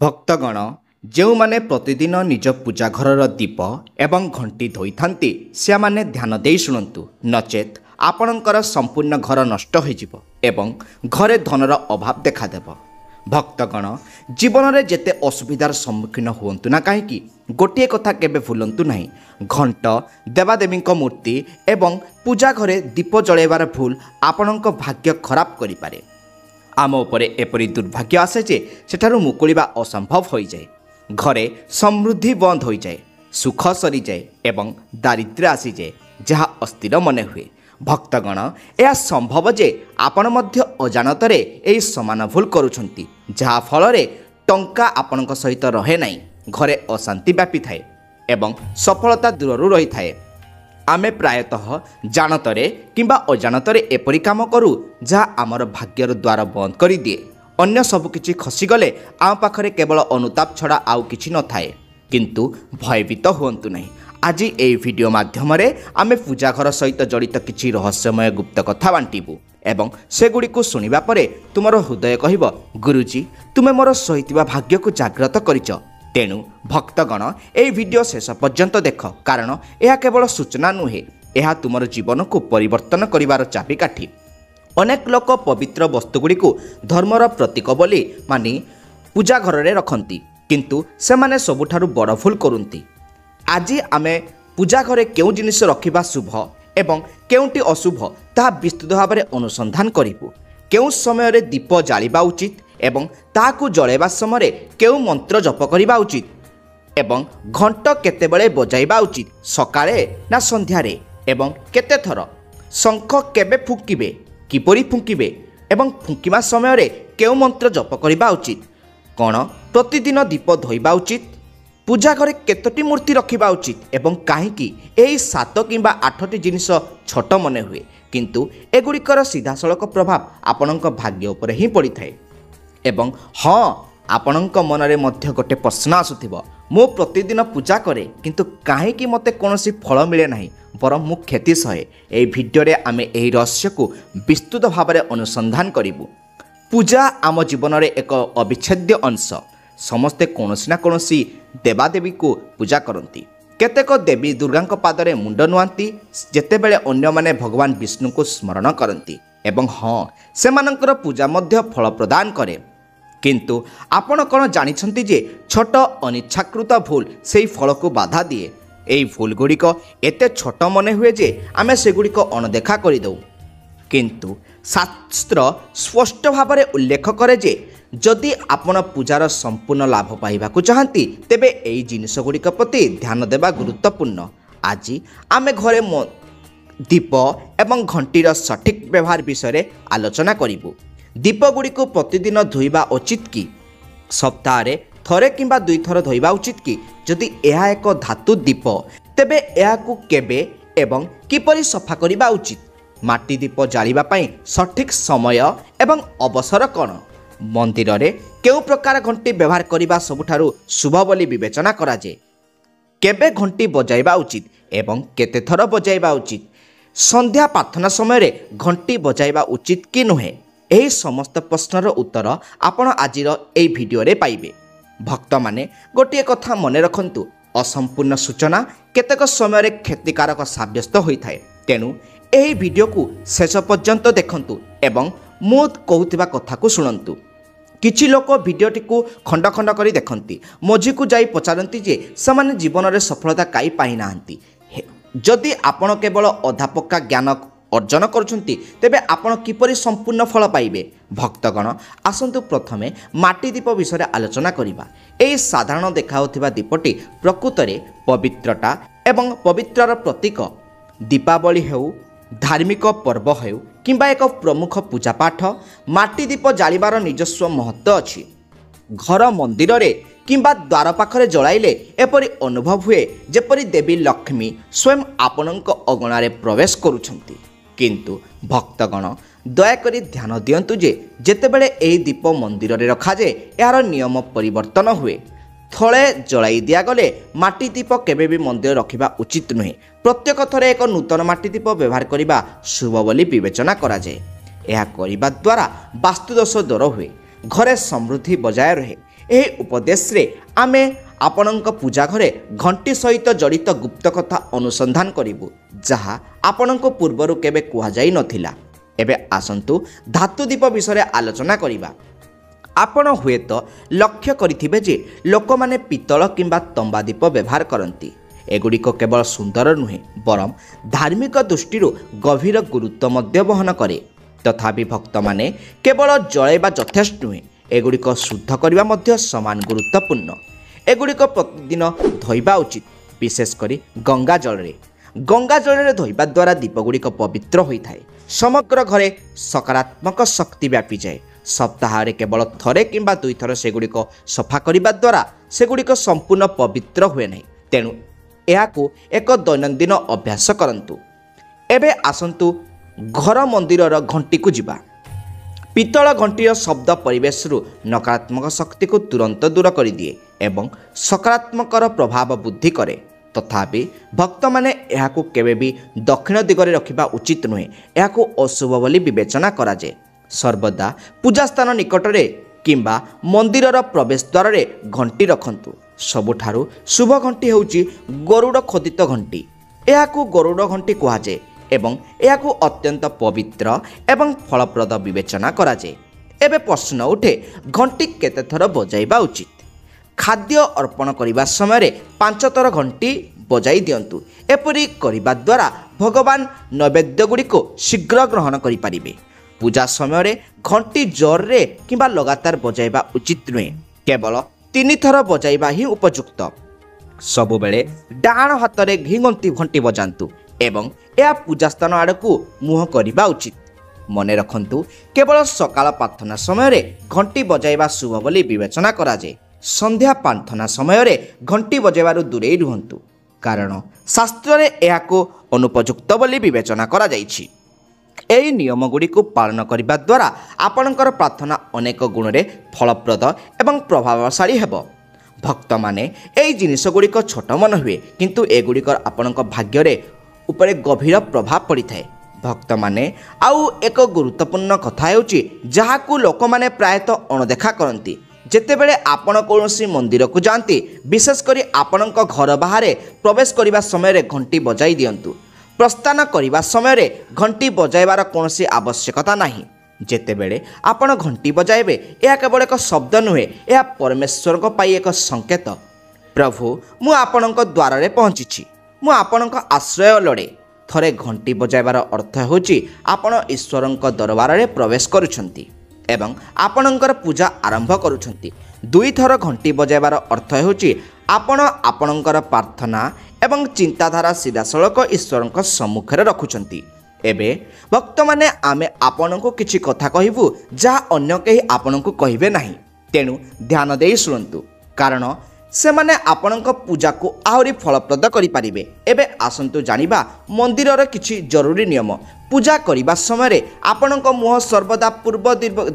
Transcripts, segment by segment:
भक्तगण जो माने प्रतिदिन निज पूजा घर दीप एवं घंटी धोई थांती से माने ध्यान दे शुणु नचेत आपणकर संपूर्ण घर नष्ट हो एवं घरे धनर अभाव देखादेव। भक्तगण जीवन में जेते असुविधार सम्मुखीन हुंतु ना कहीं गोटे कथा केबे भूलंतु नहीं, घंट देवादेवी मूर्ति एवं पूजा घरे दीप जलैबार भूल आपणक भाग्य खराब करि पारे। आम उपरे एपरी दुर्भाग्य आसे जे सेठारु मुकुलिबा असंभव हो जाए, घरे समृद्धि बंद हो जाए, सुख सरी जाए एवं दारिद्र्य आसी जाए जहाँ अस्थिर मने हुए। भक्तगण यह संभव जे आपण मध्य अजानतरे एही समान भूल करुछंती जहाँ फल टंका आपणक सहित रहे नाही, घरे अशांति व्यापी थाए एवं सफलता दूररू रही थाए। आमे प्रायतः जानतरे किंबा अजानतरे एपरी काम करू जहाँ आमर भाग्यर द्वार बंद कर दिए। अन्य सबकिछि खसीगले आम पाखरे केवल अनुताप छड़ा आउ किछि न थाए, किंतु भयभीत हुंतु नहीं। आज ये वीडियो माध्यम आमे पूजा घर सहित जड़ित किछि रहस्यमय गुप्त कथा बांटिबू एवं सेगुड़िक शुणिबा परे तुमर हृदय कहब, गुरुजी तुमे मोर सहितिबा भाग्य को जाग्रत करिच। तेणु भक्तगण ये वीडियो शेष पर्यंत देख, कारण यह केवल सूचना नुहे, यह तुमर जीवन को परिवर्तन करिवार चाबिकाठी। अनेक लोक पवित्र वस्तुगुड़ी को धर्मर प्रतीक बोली मानी पूजा घर में रखती, किंतु सेमाने सबुठारु बड़ भूल करती। आज आमे पूजा घरे केउ जिनिस रखिबा शुभ एवं केउटी अशुभ ताहा विस्तृत भाव में अनुसंधान करिबु। केउ समय रे दीप जालिबा उचित एवं ताहाकु जळेबा समय केउ मंत्र जप करिबा उचित एवं घंट केतेबेले बजाइबा उचित, सकाळे ना संध्यारे एवं केते थर, शंख केबे फुंकिबे, किपरि फुंकिबे एवं फुंकिबा समय रे केउ मंत्र जप करिबा उचित, कोन प्रतिदिन दीप धोइबा उचित, पूजा घरे केतोटी मूर्ति रखिबा उचित एवं काहीकि एही 7 किंबा 8टी जिनिस छोट मने हुए, किंतु एगुड़िकर सीधासलख प्रभाव आपणक भाग्य उपरे ही पड़ी थाए। एवं हाँ, आपणक मनरे मध्य गोटे प्रश्न आसुथिबो, मु प्रतिदिन पूजा करे किंतु काहीकि मते कोनोसी फल मिले नाही, बरं मु क्षति सहे। एही भिडियो रे आमे एही रहस्य को विस्तृत भाव में अनुसंधान करिबु। पूजा आम जीवन रे एक अविच्छेद्य अंश। समस्ते कोनोसी ना कोनोसी देवादेवी को पूजा करती। केतेक देवी दुर्गा पादरे मुंड नुआंती, जेतेबेले अन्य माने भगवान विष्णु को स्मरण करती एवं हाँ, सेमानंकर पूजा मध्य फल प्रदान करे। किंतु आपण कौन जानिछंती जे छोट अनिच्छाकृत भूल सेही फल को बाधा दिए। एही भूल गुड़िक एते छोट मने हुए जे आमे सेगुड़िक अणदेखा करिदौ, किंतु शास्त्र स्पष्ट भाव में उल्लेख करे जे जदि आपण पूजार संपूर्ण लाभ पाइबाकु चाहती तेबे एई जिनिस गुड़िक प्रति ध्यान देवा गुरुत्वपूर्ण। आज आमे घरे दीप एवं घंटीर सठिक व्यवहार विषय आलोचना करिबु। दीप गुड़िक प्रतिदिन धोइबा उचित कि सप्ताह थरे किंबा 2 थर धोइबा उचित कि? जदि यह एक धातु दीप तेबे याकु केबे एवं किपरि सफा करिबा उचित? माटी दीप जालिबा पई सठिक समय एवं अवसर कौन? मंदिर रे केउ प्रकार घंटी व्यवहार करिबा सबुठारु शुभ बोली विवेचना करा जे? केबे घंटी बजाइबा उचित एवं केते थर बजाइबा उचित? संध्या प्रार्थना समय रे घंटी बजाइबा उचित कि नुहे? एही समस्त प्रश्नर उत्तर आपण आजिर एही भिडियो रे पाइबे। भक्त माने गोटे कथा मने रखंतु, असंपूर्ण सूचना केतेक समय रे क्षतिकारक साब्यस्त होइथाए। तेणु एही भिडियो को शेष पर्यंत देखंतु एवं मु कहूथिबा कथा को शुणंतु। किछि लोक भिडियोटी को खंड खंड करी देखंती, मझी को जाई पचारंती जे समान जीवन रे सफलता काई पाई नांती। जदि आपण केवल अधा पक्का ज्ञान अर्जन करुछंती तेबे आपण किपरि संपूर्ण फल पाइबे? भक्तगण आसंतु प्रथमे माटी दीप विषय आलोचना करिबा। एही साधारण देखाउथिबा दीपटी प्रकृत रे पवित्रता एवं पवित्रर प्रतीक। दीपावली हेउ, धार्मिक पर्व हेउ किंबा एक प्रमुख पूजापाठ, माटी दीप जालिबार निजस्व महत्व अछि। घर मंदिर रे किंबा द्वार पाखरे जलाइले एपरि अनुभव हुए जेपरि देवी लक्ष्मी स्वयं आपणक अगणारे प्रवेश करुछंती। किंतु भक्तगण दयाकरी ध्यान दियंतु जे जेतेबेले एही दीप मंदिर रे रखा जे यार नियम परिवर्तन हुए। थले जलाई दिया गले माटी दीप केबे भी मंदिर रखिबा उचित नुहे। प्रत्येक थरे एक नूतन माटी दीप व्यवहार करिबा शुभ बोली विवेचना करा जाए। यह करिबा द्वारा वास्तुदोष दूर हुए, घरे समृद्धि बजाय रहे ଏହି ଉପଦେଶରେ ଆମେ ଆପଣଙ୍କ ପୂଜା ଘରେ ଘଣ୍ଟି ସହିତ ଜଡ଼ିତ ଗୁପ୍ତ କଥା ଅନୁସନ୍ଧାନ କରିବୁ, ଯାହା ଆପଣଙ୍କୁ ପୂର୍ବରୁ କେବେ କୁହାଯାଇ ନଥିଲା। ଏବେ ଆସନ୍ତୁ ଧାତୁ ଦୀପ ବିଷୟରେ ଆଲୋଚନା କରିବା। ଆପଣ ହୁଏତ ଲକ୍ଷ୍ୟ କରିଥିବେ ଯେ ଲୋକମାନେ ପିତ୍ତଳ କିମ୍ବା ତମ୍ବା ଦୀପ ବ୍ୟବହାର କରନ୍ତି। ଏଗୁଡ଼ିକ କେବଳ ସୁନ୍ଦର ନୁହେଁ, ବରଂ ଧାର୍ମିକ ଦୃଷ୍ଟିରୁ ଗଭୀର ଗୁରୁତ୍ୱ ମଧ୍ୟ ବହନ କରେ। ତଥାପି ଭକ୍ତମାନେ କେବଳ ଜଳାଇବା ଯଥେଷ୍ଟ ନୁହେଁ, ଏଗୁଡ଼ିକ ଶୁଦ୍ଧ କରିବା ମଧ୍ୟ ସମାନ ଗୁରୁତ୍ୱପୂର୍ଣ୍ଣ। ଏଗୁଡ଼ିକ ପ୍ରତିଦିନ ଧୋଇବା ଉଚିତ, ବିଶେଷ କରି ଗଙ୍ଗା ଜଳରେ। ଗଙ୍ଗା ଜଳରେ ଧୋଇବା ଦ୍ୱାରା ଦୀପଗୁଡ଼ିକ ପବିତ୍ର ହୋଇଥାଏ। ସମଗ୍ର ଘରେ ସକାରାତ୍ମକ ଶକ୍ତି ବ୍ୟାପିଯାଏ। ସପ୍ତାହରେ କେବଳ ଥରେ କିମ୍ବା 2 ଥର ସେଗୁଡ଼ିକ ସଫା କରିବା ଦ୍ୱାରା ସେଗୁଡ଼ିକ ସମ୍ପୂର୍ଣ୍ଣ ପବିତ୍ର ହୁଏ ନାହିଁ। ତେଣୁ ଏହାକୁ ଏକ ଦୈନନ୍ଦିନ ଅଭ୍ୟାସ କରନ୍ତୁ। ଏବେ ଆସନ୍ତୁ ଘର ମନ୍ଦିରର ଘଣ୍ଟିକୁ ଯିବା। ପିତ୍ତଳ ଘଣ୍ଟିର ଶବ୍ଦ ପରିବେଶରୁ ନକାରାତ୍ମକ ଶକ୍ତିକୁ ତୁରନ୍ତ ଦୂର କରିଦିଏ ଏବଂ ସକାରାତ୍ମକର ପ୍ରଭାବ ବୃଦ୍ଧି କରେ। ତଥାପି ଭକ୍ତମାନେ ଏହାକୁ କେବେ ବି ଦକ୍ଷିଣ ଦିଗରେ ରଖିବା ଉଚିତ ନୁହେଁ। ଏହାକୁ ଅଶୁଭ ବୋଲି ବିବେଚନା କରାଯାଏ। ସର୍ବଦା ପୂଜାସ୍ଥାନ ନିକଟରେ କିମ୍ବା ମନ୍ଦିରର ପ୍ରବେଶ ଦ୍ୱାରରେ ଘଣ୍ଟି ରଖନ୍ତୁ। ସବୁଠାରୁ ଶୁଭ ଘଣ୍ଟି ହେଉଛି ଗରୁଡ଼ ଖୋଦିତ ଘଣ୍ଟି। ଏହାକୁ ଗରୁଡ଼ ଘଣ୍ଟି କୁହାଯାଏ ଏବଂ ଏହାକୁ ଅତ୍ୟନ୍ତ ପବିତ୍ର ଏବଂ ଫଳପ୍ରଦ ବିବେଚନା କରାଯାଏ। ଏବେ ପ୍ରଶ୍ନ ଉଠେ, ଘଣ୍ଟି କେତେ ଥର ବଜାଇବା ଉଚିତ? ଖାଦ୍ୟ ଅର୍ପଣ କରିବା ସମୟରେ 5 ଥର ଘଣ୍ଟି ବଜାଇ ଦିଅନ୍ତୁ। ଏପରି କରିବା ଦ୍ୱାରା ଭଗବାନ ନୈବେଦ୍ୟଗୁଡ଼ିକୁ ଶୀଘ୍ର ଗ୍ରହଣ କରିପାରିବେ। ପୂଜା ସମୟରେ ଘଣ୍ଟି ଜୋରରେ କିମ୍ବା ଲଗାତାର ବଜାଇବା ଉଚିତ ନୁହେଁ, କେବଳ 3 ଥର ବଜାଇବା ହିଁ ଉପଯୁକ୍ତ। ସବୁବେଳେ ଡାହାଣ ହାତରେ ଘଣ୍ଟି ବଜାନ୍ତୁ ଏବଂ ଏହା ପୂଜାସ୍ଥାନ ଆଡ଼କୁ ମୁହଁ କରିବା ଉଚିତ। ମନେ ରଖନ୍ତୁ, କେବଳ ସକାଳ ପ୍ରାର୍ଥନା ସମୟରେ ଘଣ୍ଟି ବଜାଇବା ଶୁଭ ବୋଲି ବିବେଚନା କରାଯାଏ। ସନ୍ଧ୍ୟା ପ୍ରାର୍ଥନା ସମୟରେ ଘଣ୍ଟି ବଜାଇବାରୁ ଦୂରେଇ ରୁହନ୍ତୁ, କାରଣ ଶାସ୍ତ୍ରରେ ଏହାକୁ ଅନୁପଯୁକ୍ତ ବୋଲି ବିବେଚନା କରାଯାଇଛି। ଏହି ନିୟମଗୁଡ଼ିକୁ ପାଳନ କରିବା ଦ୍ୱାରା ଆପଣଙ୍କର ପ୍ରାର୍ଥନା ଅନେକ ଗୁଣରେ ଫଳପ୍ରଦ ଏବଂ ପ୍ରଭାବଶାଳୀ ହେବ। ଭକ୍ତମାନେ ଏହି ଜିନିଷଗୁଡ଼ିକ ଛୋଟ ମନେ ହୁଏ, କିନ୍ତୁ ଏଗୁଡ଼ିକର ଆପଣଙ୍କ ଭାଗ୍ୟରେ ଉପରେ ଗଭୀର ପ୍ରଭାବ ପଡ଼ିଥାଏ। ଭକ୍ତମାନେ ଆଉ ଏକ ଗୁରୁତ୍ୱପୂର୍ଣ୍ଣ କଥା ହେଉଛି ଯାହାକୁ ଲୋକମାନେ ପ୍ରାୟତଃ ଅଣଦେଖା କରନ୍ତି। ଯେତେବେଳେ ଆପଣ କୌଣସି ମନ୍ଦିରକୁ ଯାଆନ୍ତି, ବିଶେଷ କରି ଆପଣଙ୍କ ଘର ବାହାରେ ପ୍ରବେଶ କରିବା ସମୟରେ ଘଣ୍ଟି ବଜାଇ ଦିଅନ୍ତୁ। ପ୍ରସ୍ଥାନ କରିବା ସମୟରେ ଘଣ୍ଟି ବଜାଇବାର କୌଣସି ଆବଶ୍ୟକତା ନାହିଁ। ଯେତେବେଳେ ଆପଣ ଘଣ୍ଟି ବଜାଇବେ, ଏହା କେବଳ ଏକ ଶବ୍ଦ ନୁହେଁ, ଏହା ପରମେଶ୍ୱରଙ୍କ ପାଇଁ ଏକ ସଂକେତ। ପ୍ରଭୁ, ମୁଁ ଆପଣଙ୍କ ଦ୍ୱାରରେ ପହଞ୍ଚିଛି, ମୁଁ ଆପଣଙ୍କ ଆଶ୍ରୟ ଲୋଡ଼େ। ଥରେ ଘଣ୍ଟି ବଜାଇବାର ଅର୍ଥ ହେଉଛି ଆପଣ ଈଶ୍ୱରଙ୍କ ଦରବାରରେ ପ୍ରବେଶ କରୁଛନ୍ତି ଏବଂ ଆପଣଙ୍କର ପୂଜା ଆରମ୍ଭ କରୁଛନ୍ତି। 2 ଥର ଘଣ୍ଟି ବଜାଇବାର ଅର୍ଥ ହେଉଛି ଆପଣ ଆପଣଙ୍କର ପ୍ରାର୍ଥନା ଏବଂ ଚିନ୍ତାଧାରା ସିଧାସଳଖ ଈଶ୍ୱରଙ୍କ ସମ୍ମୁଖରେ ରଖୁଛନ୍ତି। ଏବେ ଭକ୍ତମାନେ ଆମେ ଆପଣଙ୍କୁ କିଛି କଥା କହିବୁ ଯାହା ଅନ୍ୟ କେହି ଆପଣଙ୍କୁ କହିବେ ନାହିଁ। ତେଣୁ ଧ୍ୟାନ ଦେଇ ଶୁଣନ୍ତୁ, କାରଣ ସେମାନେ ଆପଣଙ୍କ ପୂଜାକୁ ଆହୁରି ଫଳପ୍ରଦ କରିପାରିବେ। ଏବେ ଆସନ୍ତୁ ଜାଣିବା ମନ୍ଦିରର କିଛି ଜରୁରୀ ନିୟମ। ପୂଜା କରିବା ସମୟରେ ଆପଣଙ୍କ ମୁହଁ ସର୍ବଦା ପୂର୍ବ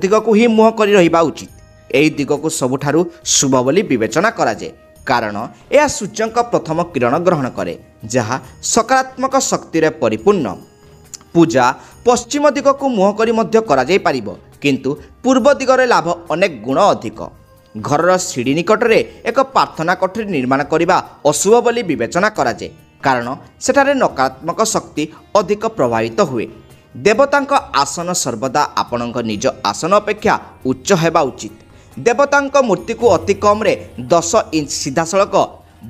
ଦିଗକୁ ହିଁ ମୁହଁ କରି ରହିବା ଉଚିତ। ଏହି ଦିଗକୁ ସବୁଠାରୁ ଶୁଭ ବୋଲି ବିବେଚନା କରାଯାଏ, କାରଣ ଏହା ସୂର୍ଯ୍ୟଙ୍କ ପ୍ରଥମ କିରଣ ଗ୍ରହଣ କରେ, ଯାହା ସକାରାତ୍ମକ ଶକ୍ତିରେ ପରିପୂର୍ଣ୍ଣ। ପୂଜା ପଶ୍ଚିମ ଦିଗକୁ ମୁହଁ କରି ମଧ୍ୟ କରାଯାଇପାରିବ, କିନ୍ତୁ ପୂର୍ବ ଦିଗରେ ଲାଭ ଅନେକ ଗୁଣ ଅଧିକ। ଘରର ସିଡ଼ି ନିକଟରେ ଏକ ପ୍ରାର୍ଥନା କୋଠରୀ ନିର୍ମାଣ କରିବା ଅଶୁଭ ବୋଲି ବିବେଚନା କରାଯାଏ, କାରଣ ସେଠାରେ ନକାରାତ୍ମକ ଶକ୍ତି ଅଧିକ ପ୍ରଭାବିତ ହୁଏ। ଦେବତାଙ୍କ ଆସନ ସର୍ବଦା ଆପଣଙ୍କ ନିଜ ଆସନ ଅପେକ୍ଷା ଉଚ୍ଚ ହେବା ଉଚିତ। ଦେବତାଙ୍କ ମୂର୍ତ୍ତିକୁ ଅତି କମ୍ରେ 10 ଇଞ୍ଚ ସିଧାସଳଖ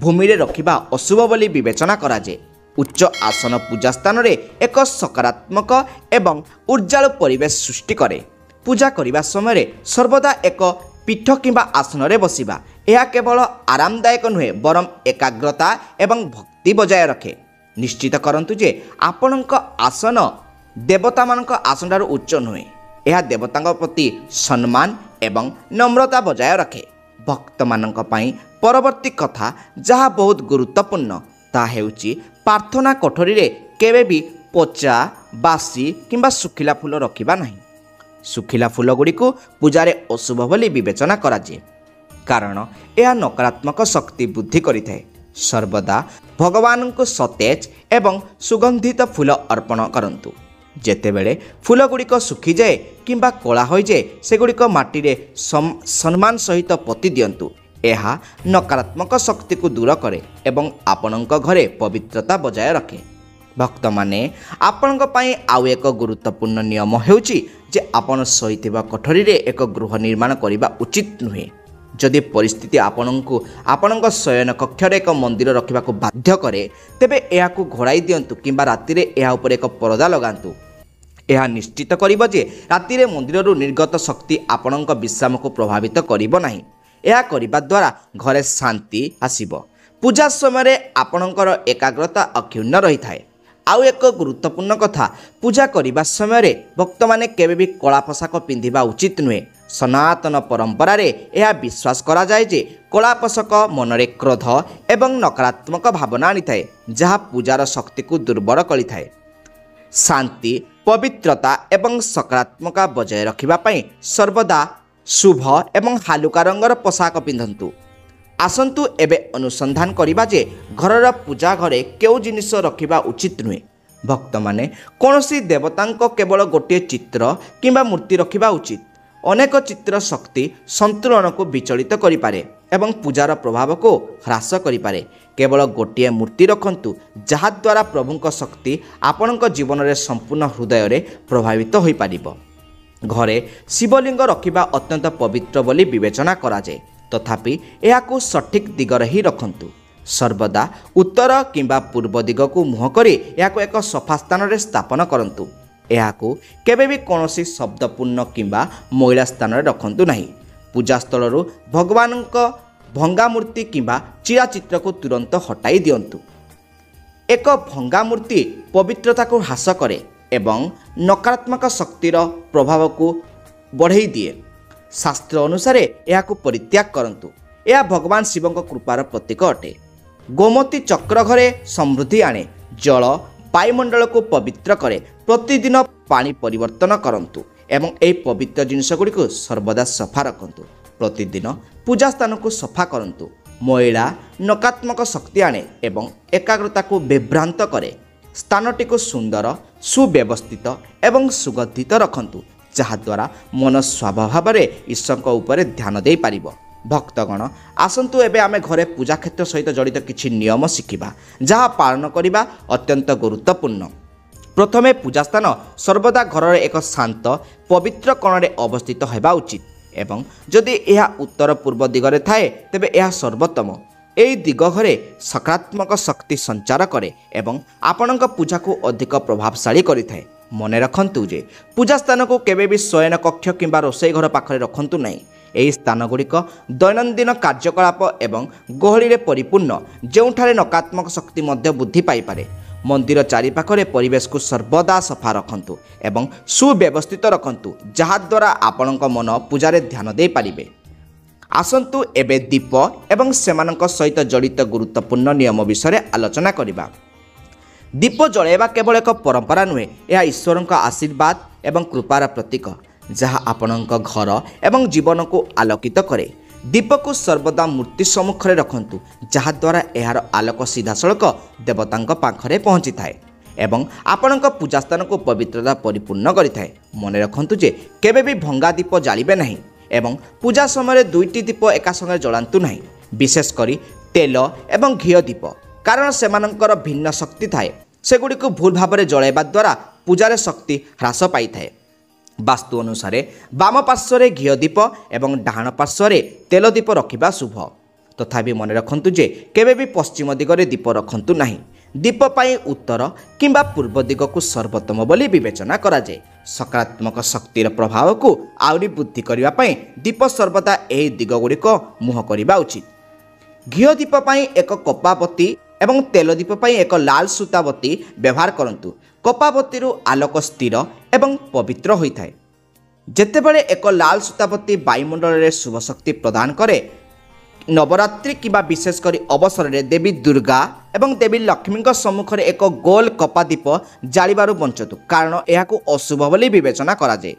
ଭୂମିରେ ରଖିବା ଅଶୁଭ ବୋଲି ବିବେଚନା କରାଯାଏ। ଉଚ୍ଚ ଆସନ ପୂଜା ସ୍ଥାନରେ ଏକ ସକାରାତ୍ମକ ଏବଂ ଉର୍ଜାଳୁ ପରିବେଶ ସୃଷ୍ଟି କରେ। ପୂଜା କରିବା ସମୟରେ ସର୍ବଦା ଏକ ପୀଠ କିମ୍ବା ଆସନରେ ବସିବା। ଏହା କେବଳ ଆରାମଦାୟକ ନୁହେଁ, ବରଂ ଏକାଗ୍ରତା ଏବଂ ଭକ୍ତି ବଜାୟ ରଖେ। ନିଶ୍ଚିତ କରନ୍ତୁ ଯେ ଆପଣଙ୍କ ଆସନ ଦେବତାମାନଙ୍କ ଆସନଠାରୁ ଉଚ୍ଚ ନୁହେଁ। ଏହା ଦେବତାଙ୍କ ପ୍ରତି ସମ୍ମାନ ଏବଂ ନମ୍ରତା ବଜାୟ ରଖେ। ଭକ୍ତମାନଙ୍କ ପାଇଁ ପରବର୍ତ୍ତୀ କଥା ଯାହା ବହୁତ ଗୁରୁତ୍ୱପୂର୍ଣ୍ଣ, ତାହା ହେଉଛି ପ୍ରାର୍ଥନା କୋଠରୀରେ କେବେ ବି ପଚା, ବାସି କିମ୍ବା ଶୁଖିଲା ଫୁଲ ରଖିବା ନାହିଁ। ଶୁଖିଲା ଫୁଲଗୁଡ଼ିକୁ ପୂଜାରେ ଅଶୁଭ ବୋଲି ବିବେଚନା କରାଯାଏ, କାରଣ ଏହା ନକାରାତ୍ମକ ଶକ୍ତି ବୃଦ୍ଧି କରିଥାଏ। ସର୍ବଦା ଭଗବାନଙ୍କୁ ସତେଜ ଏବଂ ସୁଗନ୍ଧିତ ଫୁଲ ଅର୍ପଣ କରନ୍ତୁ। ଯେତେବେଳେ ଫୁଲଗୁଡ଼ିକ ଶୁଖିଯାଏ କିମ୍ବା କଳା ହୋଇଯାଏ ସେଗୁଡ଼ିକ ମାଟିରେ ସମ୍ମାନ ସହିତ ପୋତି ଦିଅନ୍ତୁ। ଏହା ନକାରାତ୍ମକ ଶକ୍ତିକୁ ଦୂର କରେ ଏବଂ ଆପଣଙ୍କ ଘରେ ପବିତ୍ରତା ବଜାୟ ରଖେ। ଭକ୍ତମାନେ, ଆପଣଙ୍କ ପାଇଁ ଆଉ ଏକ ଗୁରୁତ୍ୱପୂର୍ଣ୍ଣ ନିୟମ ହେଉଛି ଯେ ଆପଣ ଶୋଇଥିବା କୋଠରୀରେ ଏକ ଗୃହ ନିର୍ମାଣ କରିବା ଉଚିତ ନୁହେଁ। ଯଦି ପରିସ୍ଥିତି ଆପଣଙ୍କୁ ଆପଣଙ୍କ ଶୟନ କକ୍ଷରେ ଏକ ମନ୍ଦିର ରଖିବାକୁ ବାଧ୍ୟ କରେ, ତେବେ ଏହାକୁ ଘୋଡ଼ାଇ ଦିଅନ୍ତୁ କିମ୍ବା ରାତିରେ ଏହା ଉପରେ ଏକ ପରଦା ଲଗାନ୍ତୁ। ଏହା ନିଶ୍ଚିତ କରିବ ଯେ ରାତିରେ ମନ୍ଦିରରୁ ନିର୍ଗତ ଶକ୍ତି ଆପଣଙ୍କ ବିଶ୍ରାମକୁ ପ୍ରଭାବିତ କରିବ ନାହିଁ। ଏହା କରିବା ଦ୍ୱାରା ଘରେ ଶାନ୍ତି ଆସିବ। ପୂଜା ସମୟରେ ଆପଣଙ୍କର ଏକାଗ୍ରତା ଅକ୍ଷୁଣ୍ଣ ରହିଥାଏ। ଆଉ ଏକ ଗୁରୁତ୍ୱପୂର୍ଣ୍ଣ କଥା, ପୂଜା କରିବା ସମୟରେ ଭକ୍ତମାନେ କେବେ ବି କଳା ପୋଷାକ ପିନ୍ଧିବା ଉଚିତ ନୁହେଁ। ସନାତନ ପରମ୍ପରାରେ ଏହା ବିଶ୍ୱାସ କରାଯାଏ ଯେ କଳା ପୋଷାକ ମନରେ କ୍ରୋଧ ଏବଂ ନକାରାତ୍ମକ ଭାବନା ଆଣିଥାଏ, ଯାହା ପୂଜାର ଶକ୍ତିକୁ ଦୁର୍ବଳ କରିଥାଏ। ଶାନ୍ତି, ପବିତ୍ରତା ଏବଂ ସକାରାତ୍ମକ ବଜାୟ ରଖିବା ପାଇଁ ସର୍ବଦା ଶୁଭ ଏବଂ ହାଲୁକା ରଙ୍ଗର ପୋଷାକ ପିନ୍ଧନ୍ତୁ। ଆସନ୍ତୁ ଏବେ ଅନୁସନ୍ଧାନ କରିବା ଯେ ଘରର ପୂଜା ଘରେ କେଉଁ ଜିନିଷ ରଖିବା ଉଚିତ ନୁହେଁ। ଭକ୍ତମାନେ, କୌଣସି ଦେବତାଙ୍କ କେବଳ ଗୋଟିଏ ଚିତ୍ର କିମ୍ବା ମୂର୍ତ୍ତି ରଖିବା ଉଚିତ। ଅନେକ ଚିତ୍ର ଶକ୍ତି ସନ୍ତୁଳନକୁ ବିଚଳିତ କରିପାରେ ଏବଂ ପୂଜାର ପ୍ରଭାବକୁ ହ୍ରାସ କରିପାରେ। କେବଳ ଗୋଟିଏ ମୂର୍ତ୍ତି ରଖନ୍ତୁ, ଯାହାଦ୍ୱାରା ପ୍ରଭୁଙ୍କ ଶକ୍ତି ଆପଣଙ୍କ ଜୀବନରେ ସମ୍ପୂର୍ଣ୍ଣ ହୃଦୟରେ ପ୍ରଭାବିତ ହୋଇପାରିବ। ଘରେ ଶିବଲିଙ୍ଗ ରଖିବା ଅତ୍ୟନ୍ତ ପବିତ୍ର ବୋଲି ବିବେଚନା କରାଯାଏ, ତଥାପି ଏହାକୁ ସଠିକ୍ ଦିଗରେ ହିଁ ରଖନ୍ତୁ। ସର୍ବଦା ଉତ୍ତର କିମ୍ବା ପୂର୍ବ ଦିଗକୁ ମୁହଁ କରି ଏହାକୁ ଏକ ସଫା ସ୍ଥାନରେ ସ୍ଥାପନ କରନ୍ତୁ। ଏହାକୁ କେବେ ବି କୌଣସି ଶବ୍ଦପୂର୍ଣ୍ଣ କିମ୍ବା ମଇଳା ସ୍ଥାନରେ ରଖନ୍ତୁ ନାହିଁ। ପୂଜାସ୍ଥଳରୁ ଭଗବାନଙ୍କ ଭଙ୍ଗା ମୂର୍ତ୍ତି କିମ୍ବା ଚିରା ଚିତ୍ରକୁ ତୁରନ୍ତ ହଟାଇ ଦିଅନ୍ତୁ। ଏକ ଭଙ୍ଗା ମୂର୍ତ୍ତି ପବିତ୍ରତାକୁ ହ୍ରାସ କରେ ଏବଂ ନକାରାତ୍ମକ ଶକ୍ତିର ପ୍ରଭାବକୁ ବଢ଼େଇ ଦିଏ। ଶାସ୍ତ୍ର ଅନୁସାରେ ଏହାକୁ ପରିତ୍ୟାଗ କରନ୍ତୁ। ଏହା ଭଗବାନ ଶିବଙ୍କ କୃପାର ପ୍ରତୀକ ଅଟେ। ଗୋମତୀ ଚକ୍ର ଘରେ ସମୃଦ୍ଧି ଆଣେ। ଜଳ ବାୟୁମଣ୍ଡଳକୁ ପବିତ୍ର କରେ। ପ୍ରତିଦିନ ପାଣି ପରିବର୍ତ୍ତନ କରନ୍ତୁ ଏବଂ ଏହି ପବିତ୍ର ଜିନିଷଗୁଡ଼ିକୁ ସର୍ବଦା ସଫା ରଖନ୍ତୁ। ପ୍ରତିଦିନ ପୂଜା ସ୍ଥାନକୁ ସଫା କରନ୍ତୁ। ମଇଳା ନକାରାତ୍ମକ ଶକ୍ତି ଆଣେ ଏବଂ ଏକାଗ୍ରତାକୁ ବିଭ୍ରାନ୍ତ କରେ। ସ୍ଥାନଟିକୁ ସୁନ୍ଦର, ସୁବ୍ୟବସ୍ଥିତ ଏବଂ ସୁଗନ୍ଧିତ ରଖନ୍ତୁ, ଯାହାଦ୍ୱାରା ମନ ସ୍ୱାଭାବରେ ଈଶ୍ୱରଙ୍କ ଉପରେ ଧ୍ୟାନ ଦେଇପାରିବ। ଭକ୍ତଗଣ, ଆସନ୍ତୁ ଏବେ ଆମେ ଘରେ ପୂଜା କ୍ଷେତ୍ର ସହିତ ଜଡ଼ିତ କିଛି ନିୟମ ଶିଖିବା, ଯାହା ପାଳନ କରିବା ଅତ୍ୟନ୍ତ ଗୁରୁତ୍ୱପୂର୍ଣ୍ଣ। ପ୍ରଥମେ, ପୂଜାସ୍ଥାନ ସର୍ବଦା ଘରର ଏକ ଶାନ୍ତ, ପବିତ୍ର କୋଣରେ ଅବସ୍ଥିତ ହେବା ଉଚିତ ଏବଂ ଯଦି ଏହା ଉତ୍ତର ପୂର୍ବ ଦିଗରେ ଥାଏ ତେବେ ଏହା ସର୍ବୋତ୍ତମ। ଏହି ଦିଗ ଘରେ ସକାରାତ୍ମକ ଶକ୍ତି ସଞ୍ଚାର କରେ ଏବଂ ଆପଣଙ୍କ ପୂଜାକୁ ଅଧିକ ପ୍ରଭାବଶାଳୀ କରିଥାଏ। ମନେ ରଖନ୍ତୁ ଯେ ପୂଜା ସ୍ଥାନକୁ କେବେ ବି ଶୟନ କକ୍ଷ କିମ୍ବା ରୋଷେଇ ଘର ପାଖରେ ରଖନ୍ତୁ ନାହିଁ। ଏହି ସ୍ଥାନଗୁଡ଼ିକ ଦୈନନ୍ଦିନ କାର୍ଯ୍ୟକଳାପ ଏବଂ ଗହଳିରେ ପରିପୂର୍ଣ୍ଣ, ଯେଉଁଠାରେ ନକାରାତ୍ମକ ଶକ୍ତି ମଧ୍ୟ ବୃଦ୍ଧି ପାଇପାରେ। ମନ୍ଦିର ଚାରିପାଖରେ ପରିବେଶକୁ ସର୍ବଦା ସଫା ରଖନ୍ତୁ ଏବଂ ସୁବ୍ୟବସ୍ଥିତ ରଖନ୍ତୁ, ଯାହାଦ୍ୱାରା ଆପଣଙ୍କ ମନ ପୂଜାରେ ଧ୍ୟାନ ଦେଇପାରିବେ। ଆସନ୍ତୁ ଏବେ ଦୀପ ଏବଂ ସେମାନଙ୍କ ସହିତ ଜଡ଼ିତ ଗୁରୁତ୍ୱପୂର୍ଣ୍ଣ ନିୟମ ବିଷୟରେ ଆଲୋଚନା କରିବା। ଦୀପ ଜଳାଇବା କେବଳ ଏକ ପରମ୍ପରା ନୁହେଁ, ଏହା ଈଶ୍ୱରଙ୍କ ଆଶୀର୍ବାଦ ଏବଂ କୃପାର ପ୍ରତୀକ, ଯାହା ଆପଣଙ୍କ ଘର ଏବଂ ଜୀବନକୁ ଆଲୋକିତ କରେ। ଦୀପକୁ ସର୍ବଦା ମୂର୍ତ୍ତି ସମ୍ମୁଖରେ ରଖନ୍ତୁ, ଯାହାଦ୍ୱାରା ଏହାର ଆଲୋକ ସିଧାସଳଖ ଦେବତାଙ୍କ ପାଖରେ ପହଞ୍ଚିଥାଏ ଏବଂ ଆପଣଙ୍କ ପୂଜାସ୍ଥାନକୁ ପବିତ୍ରତା ପରିପୂର୍ଣ୍ଣ କରିଥାଏ। ମନେ ରଖନ୍ତୁ ଯେ କେବେ ବି ଭଙ୍ଗା ଦୀପ ଜାଳିବେ ନାହିଁ ଏବଂ ପୂଜା ସମୟରେ ଦୁଇଟି ଦୀପ ଏକା ସଙ୍ଗେ ଜଳାନ୍ତୁ ନାହିଁ, ବିଶେଷ କରି ତେଲ ଏବଂ ଘିଅ ଦୀପ, କାରଣ ସେମାନଙ୍କର ଭିନ୍ନ ଶକ୍ତି ଥାଏ। ସେଗୁଡ଼ିକୁ ଭୁଲ ଭାବରେ ଜଳାଇବା ଦ୍ୱାରା ପୂଜାରେ ଶକ୍ତି ହ୍ରାସ ପାଇଥାଏ। ବାସ୍ତୁ ଅନୁସାରେ ବାମ ପାର୍ଶ୍ୱରେ ଘିଅ ଦୀପ ଏବଂ ଡାହାଣ ପାର୍ଶ୍ୱରେ ତେଲ ଦୀପ ରଖିବା ଶୁଭ। ତଥାପି ମନେ ରଖନ୍ତୁ ଯେ କେବେ ବି ପଶ୍ଚିମ ଦିଗରେ ଦୀପ ରଖନ୍ତୁ ନାହିଁ। ଦୀପ ପାଇଁ ଉତ୍ତର କିମ୍ବା ପୂର୍ବ ଦିଗକୁ ସର୍ବୋତ୍ତମ ବୋଲି ବିବେଚନା କରାଯାଏ। ସକାରାତ୍ମକ ଶକ୍ତିର ପ୍ରଭାବକୁ ଆହୁରି ବୃଦ୍ଧି କରିବା ପାଇଁ ଦୀପ ସର୍ବଦା ଏହି ଦିଗଗୁଡ଼ିକ ମୁହଁ କରିବା ଉଚିତ। ଘିଅ ଦୀପ ପାଇଁ ଏକ କପାବତୀ ଏବଂ ତେଲ ଦୀପ ପାଇଁ ଏକ ଲାଲ ସୂତାବତୀ ବ୍ୟବହାର କରନ୍ତୁ। କପାବତୀରୁ ଆଲୋକ ସ୍ଥିର ଏବଂ ପବିତ୍ର ହୋଇଥାଏ। ଯେତେବେଳେ ଏକ ଲାଲ ସୂତାବତୀ ବାୟୁମଣ୍ଡଳରେ ଶୁଭ ଶକ୍ତି ପ୍ରଦାନ କରେ, ନବରାତ୍ରି କିମ୍ବା ବିଶେଷ କରି ଅବସରରେ ଦେବୀ ଦୁର୍ଗା ଏବଂ ଦେବୀ ଲକ୍ଷ୍ମୀଙ୍କ ସମ୍ମୁଖରେ ଏକ ଗୋଲ କପା ଦୀପ ଜାଳିବାରୁ ବଞ୍ଚନ୍ତୁ, କାରଣ ଏହାକୁ ଅଶୁଭ ବୋଲି ବିବେଚନା କରାଯାଏ।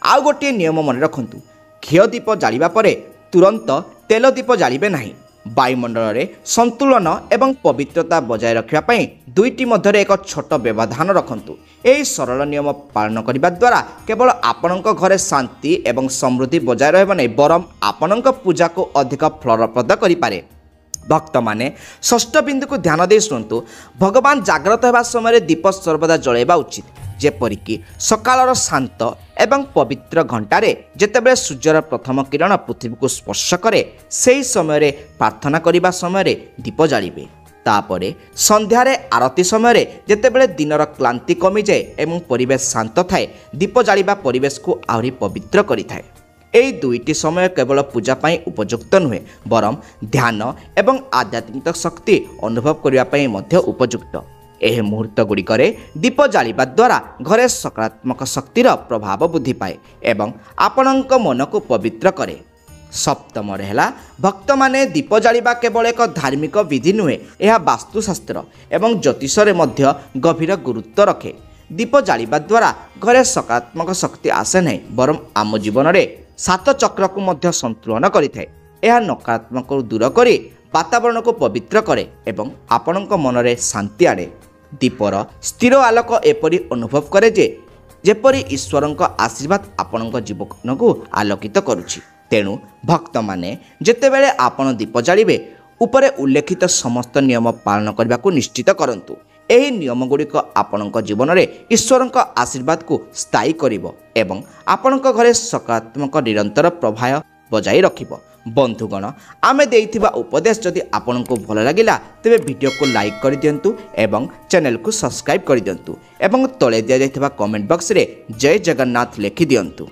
ଆଉ ଗୋଟିଏ ନିୟମ ମନେ ରଖନ୍ତୁ, ଘିଅ ଦୀପ ଜାଳିବା ପରେ ତୁରନ୍ତ ତେଲ ଦୀପ ଜାଳିବେ ନାହିଁ। ବାୟୁମଣ୍ଡଳରେ ସନ୍ତୁଳନ ଏବଂ ପବିତ୍ରତା ବଜାୟ ରଖିବା ପାଇଁ ଦୁଇଟି ମଧ୍ୟରେ ଏକ ଛୋଟ ବ୍ୟବଧାନ ରଖନ୍ତୁ। ଏହି ସରଳ ନିୟମ ପାଳନ କରିବା ଦ୍ୱାରା କେବଳ ଆପଣଙ୍କ ଘରେ ଶାନ୍ତି ଏବଂ ସମୃଦ୍ଧି ବଜାୟ ରହିବ ନାହିଁ, ବରଂ ଆପଣଙ୍କ ପୂଜାକୁ ଅଧିକ ଫଳପ୍ରଦ କରିପାରେ। ଭକ୍ତମାନେ ଷଷ୍ଠ ବିନ୍ଦୁକୁ ଧ୍ୟାନ ଦେଇ ଶୁଣନ୍ତୁ। ଭଗବାନ ଜାଗ୍ରତ ହେବା ସମୟରେ ଦୀପ ସର୍ବଦା ଜଳାଇବା ଉଚିତ, ଯେପରିକି ସକାଳର ଶାନ୍ତ ଏବଂ ପବିତ୍ର ଘଣ୍ଟାରେ ଯେତେବେଳେ ସୂର୍ଯ୍ୟର ପ୍ରଥମ କିରଣ ପୃଥିବୀକୁ ସ୍ପର୍ଶ କରେ, ସେହି ସମୟରେ ପ୍ରାର୍ଥନା କରିବା ସମୟରେ ଦୀପ ଜାଳିବେ। ତାପରେ ସନ୍ଧ୍ୟାରେ ଆରତି ସମୟରେ ଯେତେବେଳେ ଦିନର କ୍ଳାନ୍ତି କମିଯାଏ ଏବଂ ପରିବେଶ ଶାନ୍ତ ଥାଏ, ଦୀପ ଜାଳିବା ପରିବେଶକୁ ଆହୁରି ପବିତ୍ର କରିଥାଏ। ଏହି ଦୁଇଟି ସମୟ କେବଳ ପୂଜା ପାଇଁ ଉପଯୁକ୍ତ ନୁହେଁ, ବରଂ ଧ୍ୟାନ ଏବଂ ଆଧ୍ୟାତ୍ମିକ ଶକ୍ତି ଅନୁଭବ କରିବା ପାଇଁ ମଧ୍ୟ ଉପଯୁକ୍ତ। ଏହି ମୁହୂର୍ତ୍ତ ଗୁଡ଼ିକରେ ଦୀପ ଜାଳିବା ଦ୍ୱାରା ଘରେ ସକାରାତ୍ମକ ଶକ୍ତିର ପ୍ରଭାବ ବୃଦ୍ଧି ପାଏ ଏବଂ ଆପଣଙ୍କ ମନକୁ ପବିତ୍ର କରେ। ସପ୍ତମରେ ହେଲା, ଭକ୍ତମାନେ ଦୀପ ଜାଳିବା କେବଳ ଏକ ଧାର୍ମିକ ବିଧି ନୁହେଁ, ଏହା ବାସ୍ତୁଶାସ୍ତ୍ର ଏବଂ ଜ୍ୟୋତିଷରେ ମଧ୍ୟ ଗଭୀର ଗୁରୁତ୍ୱ ରଖେ। ଦୀପ ଜାଳିବା ଦ୍ୱାରା ଘରେ ସକାରାତ୍ମକ ଶକ୍ତି ଆସେ ନାହିଁ, ବରଂ ଆମ ଜୀବନରେ 7 ଚକ୍ରକୁ ମଧ୍ୟ ସନ୍ତୁଳନ କରିଥାଏ। ଏହା ନକାରାତ୍ମକକୁ ଦୂର କରି ବାତାବରଣକୁ ପବିତ୍ର କରେ ଏବଂ ଆପଣଙ୍କ ମନରେ ଶାନ୍ତି ଆଣେ। ଦୀପର ସ୍ଥିର ଆଲୋକ ଏପରି ଅନୁଭବ କରେ ଯେପରି ଈଶ୍ୱରଙ୍କ ଆଶୀର୍ବାଦ ଆପଣଙ୍କ ଜୀବନକୁ ଆଲୋକିତ କରୁଛି। ତେଣୁ ଭକ୍ତମାନେ ଯେତେବେଳେ ଆପଣ ଦୀପ ଜାଳିବେ, ଉପରେ ଉଲ୍ଲେଖିତ ସମସ୍ତ ନିୟମ ପାଳନ କରିବାକୁ ନିଶ୍ଚିତ କରନ୍ତୁ। ଏହି ନିୟମଗୁଡ଼ିକ ଆପଣଙ୍କ ଜୀବନରେ ଈଶ୍ୱରଙ୍କ ଆଶୀର୍ବାଦକୁ ସ୍ଥାୟୀ କରିବ ଏବଂ ଆପଣଙ୍କ ଘରେ ସକାରାତ୍ମକ ନିରନ୍ତର ପ୍ରବାହ ବଜାୟ ରଖିବ। ବନ୍ଧୁଗଣ, ଆମେ ଦେଇଥିବା ଉପଦେଶ ଯଦି ଆପଣଙ୍କୁ ଭଲ ଲାଗିଲା ତେବେ ଭିଡ଼ିଓକୁ ଲାଇକ୍ କରିଦିଅନ୍ତୁ ଏବଂ ଚ୍ୟାନେଲକୁ ସବସ୍କ୍ରାଇବ୍ କରିଦିଅନ୍ତୁ ଏବଂ ତଳେ ଦିଆଯାଇଥିବା କମେଣ୍ଟ ବକ୍ସରେ ଜୟ ଜଗନ୍ନାଥ ଲେଖିଦିଅନ୍ତୁ।